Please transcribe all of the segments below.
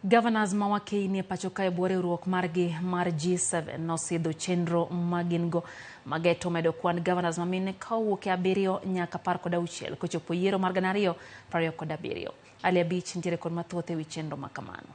Gavanas ma wakeyini pachoka e bwore ruok margi mar G7 osidho chenro magingo geto medo kwan Gavanas mamine kawuok e 7 nyaka 16 kochopo yiero mar 2027. Ali Abich ntiere kod mathoth ewi chenro makamano.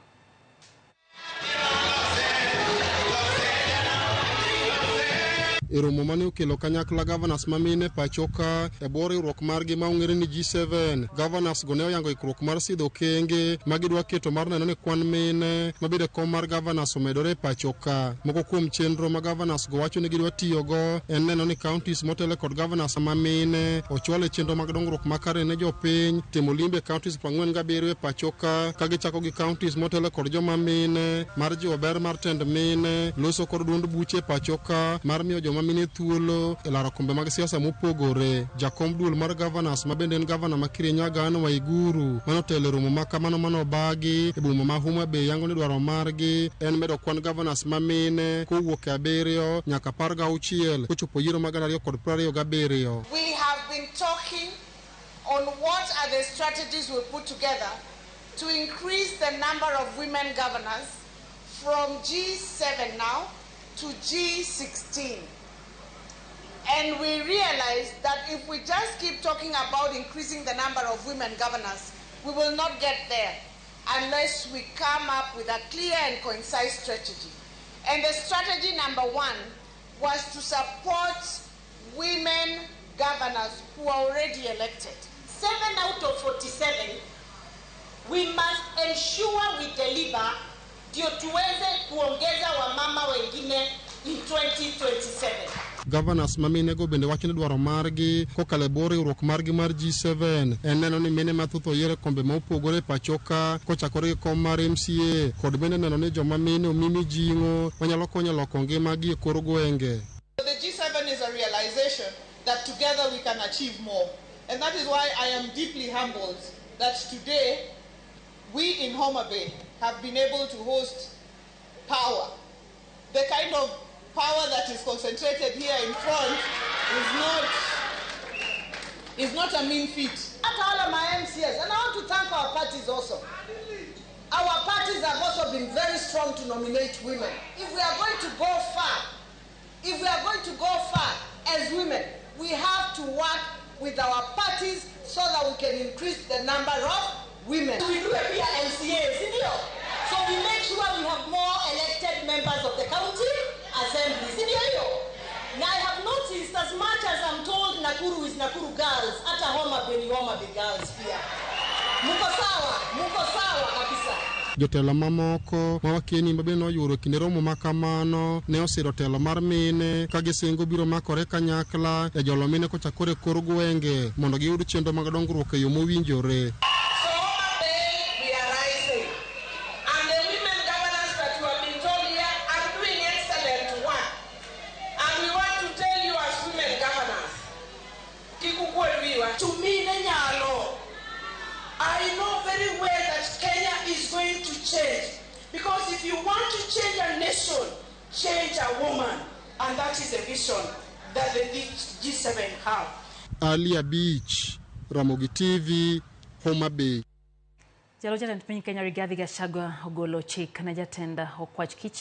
Romo mane okelo kanyakla Gavanas mamine pachoka e bwore ruok margi ma ong'ere ni G7. Gavanas go ne oyango ikruok mar sidho kenge magidwa keto mar neno ni kwan mine mabede kom mar Gavanas omedore pachoka. Moko kuom chenro ma Gavanas go wacho ni gidwa tiyogo en neno ni counties motele kod Gavanas mamine ochwale chenro mag dongruok makare ne jopiny, timo limbe counties 47 e pachoka ka gichako gi counties motele kod joma mine mar jiwo ber mar tend mine, loso kod duond buche pachoka mar miyo joma mine thuolo e laro kombe mag siasa mopogore. Jakom duol mar Gavanas mabende en gavana ma Kirinyaga Waiguru manotelo romo makamano manobagi e boma ma Homa Bay yango ni dwaro margi en medo kwan Gavanas mamine kowuok e 7 nyaka 16 kochopo yiero mag 2027. We have been talking on what are the strategies we put together to increase the number of women governors from G7 now to G16. And we realized that if we just keep talking about increasing the number of women governors, we will not get there unless we come up with a clear and concise strategy. And the strategy number 1 was to support women governors who are already elected. 7 out of 47, we must ensure we deliver ndio tuweze kuongeza wamama wengine in 2027. Gavanas mamine go bende wacho ni dwaro margi kokale bwore ruok margi mar G7 en neno ni mine mathoth oyiere kombe ma opogore pachoka kochakore gi kom mar MCA kod bende neno ni joma mine omimi jingo manyalo konyo loko ngimagi e kor gwenge. The G7 is a realization that together we can achieve more, and that is why I am deeply humbled that today we in Homa Bay have been able to host power. The kind of power that is concentrated here in front is not a mean feat. At all of my MCS, and I want to thank our parties also. Our parties have also been very strong to nominate women. If we are going to go far as women, we have to work with our parties so that we can increase the number of women. We do a MCAs, so we make sure we have more elected members of the county assemblies. Now I have noticed, as much as I'm told Nakuru is Nakuru girls, at Homa Bay girls here. Muko sawa kabisa. Jotelo mamoko ma wakeyini mabende noyuoro kinde romo makamano ne osiro telo mar mine ka gisingo biro makore kanyakla e jolo mine kochakore kor gwenge mondo giyud chenro mag dongruok e yo mowinjore. To me, I know very well that Kenya is going to change, because if you want to change a nation, change a woman, and that is a vision that the G7 have. Ali Abich, Ramogi TV, Homa Bay. Jalo jatend piny Kenya Rigathi Gachagua ogolo chik ne jatend okwach kich